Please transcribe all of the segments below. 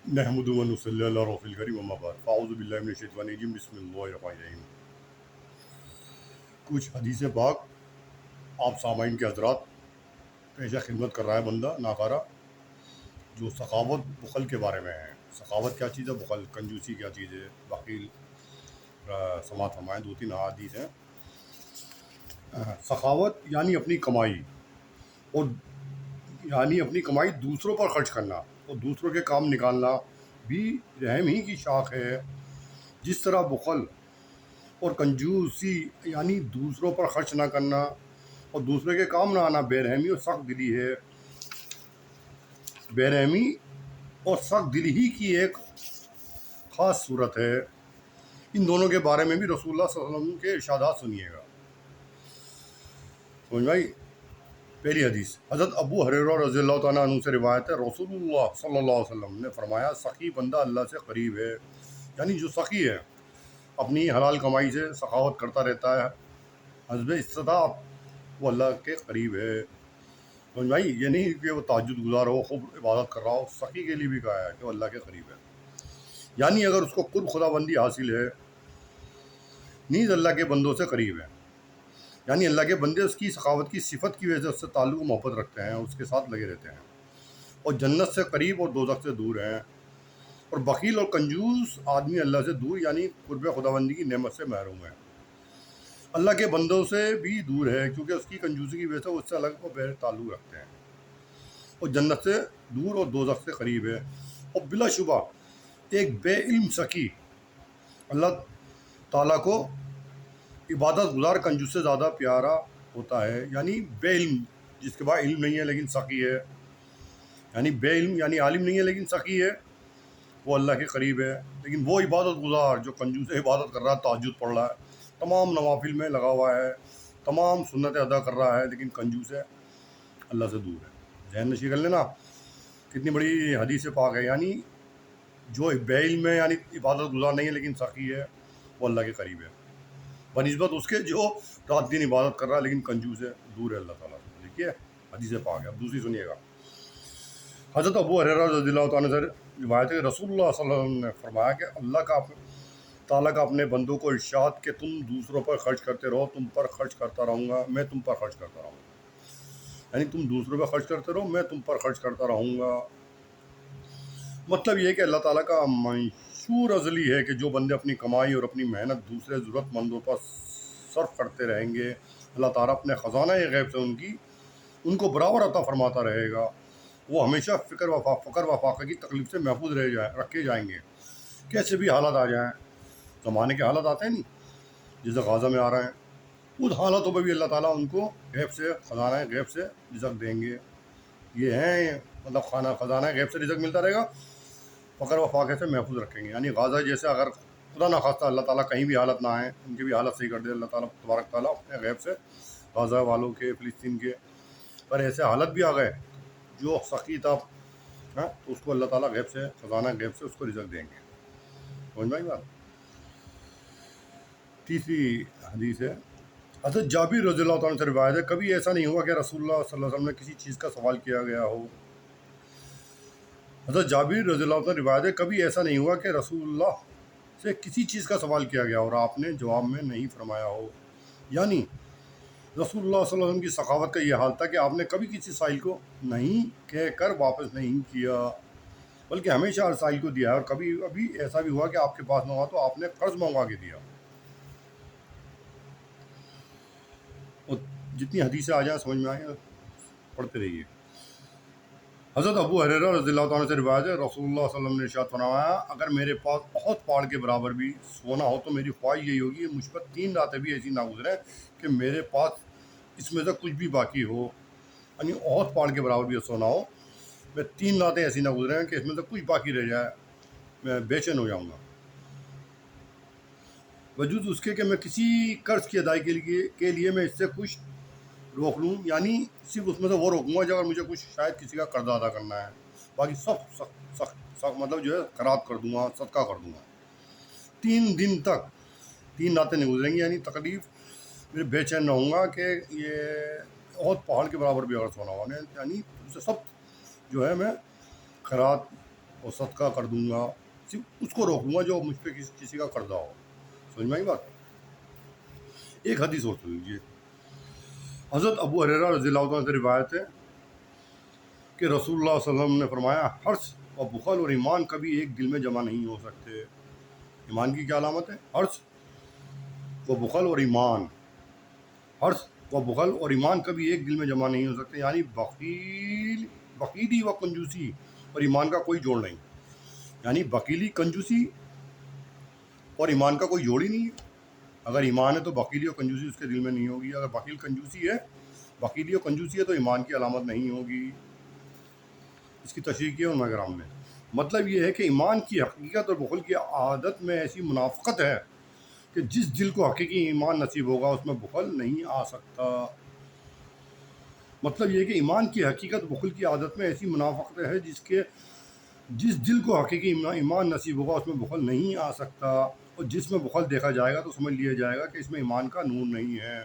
نحمد و نصلی علی رسول الکریم اما بعد فاعوذ باللہ من الشیطان الرجیم بسم اللہ الرحمن الرحیم۔ کچھ حدیث پاک آپ سامعین کے حضرات پیش خدمت کر رہا ہے بندہ ناکارہ، جو سخاوت بخل کے بارے میں ہے۔ سخاوت کیا چیز ہے، بخل کنجوسی کیا چیز ہے، وکیل سماعت فرمائیں۔ 2-3 احادیث ہیں۔ سخاوت یعنی اپنی کمائی، اور یعنی اپنی کمائی دوسروں پر خرچ کرنا اور دوسروں کے کام نکالنا بھی رحم ہی کی شاخ ہے۔ جس طرح بخل اور کنجوسی یعنی دوسروں پر خرچ نہ کرنا اور دوسرے کے کام نہ آنا بے رحمی اور سخت دلی ہے۔ بے رحمی اور سخت دلی ہی کی ایک خاص صورت ہے۔ ان دونوں کے بارے میں بھی رسول اللہ صلی اللہ علیہ وسلم کے ارشادات سنیے گا۔ سمجھ بھائی، پہلی حدیث حضرت ابو ہریرہ رضی اللہ تعالیٰ عنہ سے روایت ہے، رسول اللہ صلی اللہ علیہ وسلم نے فرمایا، سخی بندہ اللہ سے قریب ہے۔ یعنی جو سخی ہے، اپنی حلال کمائی سے سخاوت کرتا رہتا ہے، حسب استطاعت وہ اللہ کے قریب ہے۔ سمجھ بھائی، یہ نہیں کہ وہ تہجد گزار ہو، خوب عبادت کر رہا ہو، سخی کے لیے بھی کہا ہے کہ وہ اللہ کے قریب ہے۔ یعنی اگر اس کو قرب خدا بندی حاصل ہے، نیز اللہ کے بندوں سے قریب ہے۔ یعنی اللہ کے بندے اس کی سخاوت کی صفت کی وجہ سے اس سے تعلق و محبت رکھتے ہیں، اس کے ساتھ لگے رہتے ہیں، اور جنت سے قریب اور دوزخ سے دور ہیں۔ اور بخیل اور کنجوس آدمی اللہ سے دور یعنی قرب خداوندی کی نعمت سے محروم ہے، اللہ کے بندوں سے بھی دور ہے، کیونکہ اس کی کنجوسی کی وجہ سے اس سے الگ و بے تعلق رکھتے ہیں، اور جنت سے دور اور دوزخ سے قریب ہے۔ اور بلا شبہ ایک بے علم سخی اللہ تعالیٰ کو عبادت گزار کنجوس سے زیادہ پیارا ہوتا ہے۔ یعنی بے علم، جس کے پاس علم نہیں ہے لیکن سخی ہے، یعنی بے علم یعنی عالم نہیں ہے لیکن سخی ہے، وہ اللہ کے قریب ہے۔ لیکن وہ عبادت گزار جو کنجوس عبادت کر رہا ہے، تہجد پڑھ رہا ہے، تمام نوافل میں لگا ہوا ہے، تمام سنتیں ادا کر رہا ہے، لیکن کنجوس ہے، اللہ سے دور ہے۔ ذہن نشی کر لینا، کتنی بڑی حدیث پاک ہے۔ یعنی جو بے علم ہے یعنی عبادت گزار نہیں ہے لیکن سخی ہے، وہ اللہ کے قریب ہے، بنسبت اس کے جو رات دن عبادت کر رہا ہے لیکن کنجوس ہے، دور ہے اللہ تعالیٰ سے۔ دیکھیے حدیث پاک ہے۔ اب دوسری سنیے گا۔ حضرت ابو ہریرہ رضی اللہ تعالیٰ سے روایت ہے، رسول اللہ صلی اللہ علیہ وسلم نے فرمایا کہ اللہ تعالیٰ کا اپنے بندوں کو ارشاد کہ تم دوسروں پر خرچ کرتے رہو، تم پر خرچ کرتا رہوں گا، میں تم پر خرچ کرتا رہوں گا۔ یعنی تم دوسروں پر خرچ کرتے رہو، میں تم پر خرچ کرتا رہوں گا۔ مطلب یہ ہے کہ اللہ تعالیٰ کا منشور ازلی ہے کہ جو بندے اپنی کمائی اور اپنی محنت دوسرے ضرورت مندوں پر صرف کرتے رہیں گے، اللہ تعالیٰ اپنے خزانہ غیب سے ان کو برابر عطا فرماتا رہے گا۔ وہ ہمیشہ فقر و فاقہ کی تکلیف سے محفوظ رکھے جائیں گے، کیسے بھی حالات آ جائیں۔ زمانے کے حالات آتے ہیں نہیں، جیسے غازہ میں آ رہے ہیں، اس حالاتوں پہ بھی اللہ تعالیٰ ان کو غیب سے خزانہ غیب سے رزق دیں گے۔ یہ ہیں مطلب خزانہ غیب سے رزق ملتا رہے گا، فقر و فاقے سے محفوظ رکھیں گے۔ یعنی غازہ جیسے اگر خدا نخواستہ اللہ تعالیٰ کہیں بھی حالت نہ آئیں، ان کی بھی حالت صحیح کر دے اللہ تعالیٰ تبارک تعالیٰ اپنے غیب سے، غازہ والوں کے، فلسطین کے، پر ایسے حالت بھی آ گئے جو سخی تھا، تو اس کو اللہ تعالیٰ غیب سے خزانہ غیب سے اس کو رزق دیں گے۔ سمجھ میں آئی بات؟ تیسری حدیث ہے، حضرت جابر رضی اللہ تعالیٰ سے روایت ہے، کبھی ایسا نہیں ہوا کہ رسول اللہ صلی اللہ علیہ وسلم نے کسی چیز کا سوال کیا گیا ہو۔ حضرت جابر رضی اللہ تعالیٰ روایت ہے، کبھی ایسا نہیں ہوا کہ رسول اللہ سے کسی چیز کا سوال کیا گیا اور آپ نے جواب میں نہیں فرمایا ہو۔ یعنی رسول اللہ صلی اللہ علیہ وسلم کی سخاوت کا یہ حال تھا کہ آپ نے کبھی کسی سائل کو نہیں کہہ کر واپس نہیں کیا، بلکہ ہمیشہ ہر سائل کو دیا ہے، اور کبھی ابھی ایسا بھی ہوا کہ آپ کے پاس نہ ہوا تو آپ نے قرض منگوا کے دیا۔ اور جتنی حدیثیں آ جائیں سمجھ میں آئیں پڑھتے رہیے۔ حضرت ابو ہریرہ رضی اللہ تعالیٰ سے روایت ہے، رسول اللہ صلی اللہ علیہ وسلم نے ارشاد فرمایا، اگر میرے پاس بہت پہاڑ کے برابر بھی سونا ہو تو میری خواہش یہی ہوگی کہ مجھ پر 3 راتیں بھی ایسی نہ گزریں کہ میرے پاس اس میں سے کچھ بھی باقی ہو۔ یعنی بہت پہاڑ کے برابر بھی سونا ہو، میں 3 راتیں ایسی نہ گزریں کہ اس میں سے کچھ باقی رہ جائے، میں بے چین ہو جاؤں گا، وجود اس کے کہ میں کسی قرض کی ادائیگی کے لیے میں اس سے کچھ روک لوں، یعنی صرف اس میں سے وہ روکوں گا جو اگر مجھے کچھ شاید کسی کا قرض ادا کرنا ہے، باقی سب مطلب جو ہے خراب کر دوں گا، صدقہ کر دوں گا۔ 3 دن تک 3 راتیں نہیں گزریں گی، یعنی تکلیف میرے بے چین نہ ہوں گا کہ یہ بہت پہاڑ کے برابر بھی اگر سونا ہوا، یعنی اسے سب جو ہے میں خیرات اور صدقہ کر دوں گا، صرف اس کو روک دوں گا جو مجھ پہ کسی کا قرضہ ہو. سمجھ میں آئی بات؟ ایک حدیث اور سن لیجیے. حضرت ابو ہریرہ رضی اللہ عنہ سے روایت ہے کہ رسول اللہ صلی اللہ علیہ وسلم نے فرمایا حرص و بخل اور ایمان کبھی ایک دل میں جمع نہیں ہو سکتے. ایمان کی کیا علامت ہے؟ حرص و بخل اور ایمان. حرص و بخل اور ایمان کبھی ایک دل میں جمع نہیں ہو سکتے، یعنی بخیلی و کنجوسی اور ایمان کا کوئی جوڑ نہیں. یعنی بخیلی، کنجوسی اور ایمان کا کوئی جوڑ ہی نہیں ہے. اگر ایمان ہے تو بخیلی اور کنجوسی اس کے دل میں نہیں ہوگی. اگر بخیلی اور کنجوسی ہے تو ایمان کی علامت نہیں ہوگی. اس کی تشریح کی ہے علماء کرام نے. مطلب یہ ہے کہ ایمان کی حقیقت اور بخل کی عادت میں ایسی منافقت ہے کہ جس دل کو حقیقی ایمان نصیب ہوگا اس میں بخل نہیں آ سکتا. مطلب یہ کہ ایمان کی حقیقت بخل کی عادت میں ایسی منافقت ہے جس دل کو حقیقی ایمان نصیب ہوگا اس میں بخل نہیں آ سکتا. اور جس میں بخل دیکھا جائے گا تو سمجھ لیا جائے گا کہ اس میں ایمان کا نور نہیں ہے.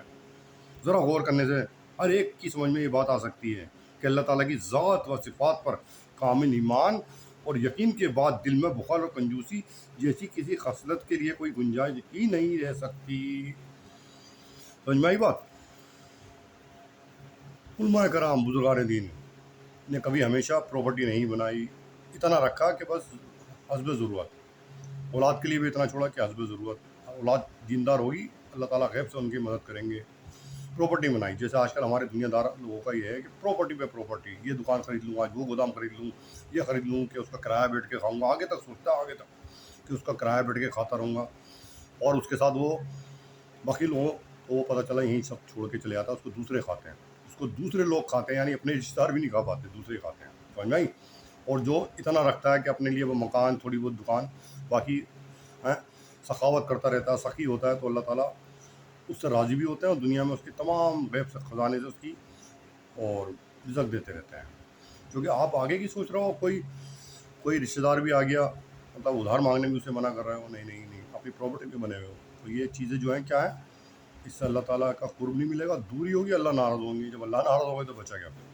ذرا غور کرنے سے ہر ایک کی سمجھ میں یہ بات آ سکتی ہے کہ اللہ تعالیٰ کی ذات و صفات پر کامل ایمان اور یقین کے بعد دل میں بخل اور کنجوسی جیسی کسی خصلت کے لیے کوئی گنجائش ہی نہیں رہ سکتی. سمجھ میں آئی بات؟ علماء کرام بزرگان دین نے کبھی ہمیشہ پراپرٹی نہیں بنائی، اتنا رکھا کہ بس حسب ضرورت. اولاد کے لیے بھی اتنا چھوڑا کہ حسب ضرورت. اولاد دیندار ہوگی اللہ تعالیٰ غیب سے ان کی مدد کریں گے. پراپرٹی بنائی جیسے آج کل ہمارے دنیا دار لوگوں کا یہ ہے کہ پراپرٹی پہ پراپرٹی، یہ دکان خرید لوں، آج وہ گودام خرید لوں، یہ خرید لوں کہ اس کا کرایہ بیٹھ کے کھاؤں گا. آگے تک سوچتا ہے آگے تک کہ اس کا کرایہ بیٹھ کے کھاتا رہوں گا. اور اس کے ساتھ وہ بخیل ہو تو وہ پتہ چلا یہیں سب چھوڑ کے چلے آتا ہے. اس کو دوسرے کھاتے ہیں، اس کو دوسرے لوگ کھاتے ہیں، یعنی اپنے رشتہ دار بھی نہیں کھا پاتے، دوسرے کھاتے ہیں. سمجھ میں آئی؟ اور جو اتنا رکھتا ہے کہ اپنے لیے وہ مکان، تھوڑی بہت دکان، باقی سخاوت کرتا رہتا ہے، سخی ہوتا ہے، تو اللہ تعالیٰ اس سے راضی بھی ہوتے ہیں اور دنیا میں اس کی تمام غیب سے خزانے سے اس کی اور رزق دیتے رہتے ہیں. کیونکہ آپ آگے کی سوچ رہے ہو، کوئی رشتہ دار بھی آ گیا، مطلب ادھار مانگنے میں اسے منع کر رہے ہو، نہیں اپنی پراپرٹی پہ بنے ہوئے ہو. تو یہ چیزیں جو ہیں کیا ہیں، اس سے اللہ تعالیٰ کا قرب نہیں ملے گا، دوری ہوگی، اللہ ناراض ہوں گی. جب اللہ ناراض ہو گئے تو بچا کیا پھر؟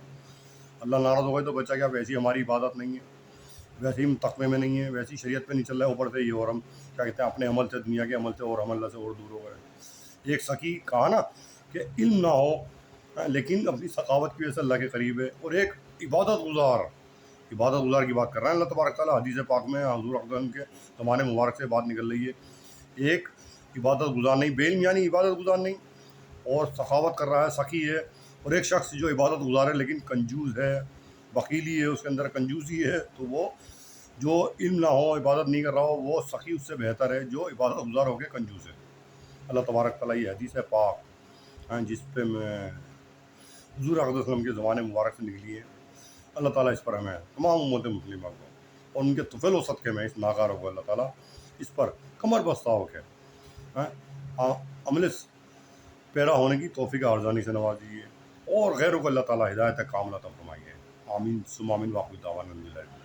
اللہ ناراض ہو گئے تو بچا کیا؟ ویسی ہماری عبادت نہیں ہے، ویسے ہی تقوی میں نہیں ہے، ویسی شریعت پہ نہیں چل رہا ہے، اوپر سے یہ اور ہم کیا کہتے ہیں اپنے عمل سے، دنیا کے عمل سے، اور ہم اللہ سے اور دور ہو گئے. ایک سخی کہا نا کہ علم نہ ہو لیکن اپنی ثقافت کی وجہ سے اللہ کے قریب ہے. اور ایک عبادت گزار کی بات کر رہے ہیں اللہ تبارک تعالیٰ. حدیث پاک میں حضور اقدم کے زمانے مبارک سے بات نکل رہی ہے. ایک عبادت گزار نہیں، بے علم یعنی عبادت گزار نہیں، اور سخاوت کر رہا ہے، سخی ہے. اور ایک شخص جو عبادت گزار ہے لیکن کنجوس ہے، بخیلی ہے، اس کے اندر کنجوسی ہے، تو وہ جو علم نہ ہو، عبادت نہیں کر رہا ہو، وہ سخی اس سے بہتر ہے جو عبادت گزار ہو کے کنجوس ہے. اللہ تبارک تعالیٰ یہ حدیث ہے پاک جس پہ میں حضور اقدس وسلم کے زمانے مبارک سے نکلی ہے. اللہ تعالیٰ اس پر ہمیں تمام امت مسلمہ کو اور ان کے طفیل و صدقے میں اس ناکاروں کو اللہ تعالیٰ اس پر کمر بستہ ہو کے عمل پیرا ہونے کی توفیق ارزانی سے نوازیے اور غیروں کو اللہ تعالیٰ ہدایت کاملہ عطا فرمائیے. آمین ثم آمین. واقع دعوانا الحمدللہ.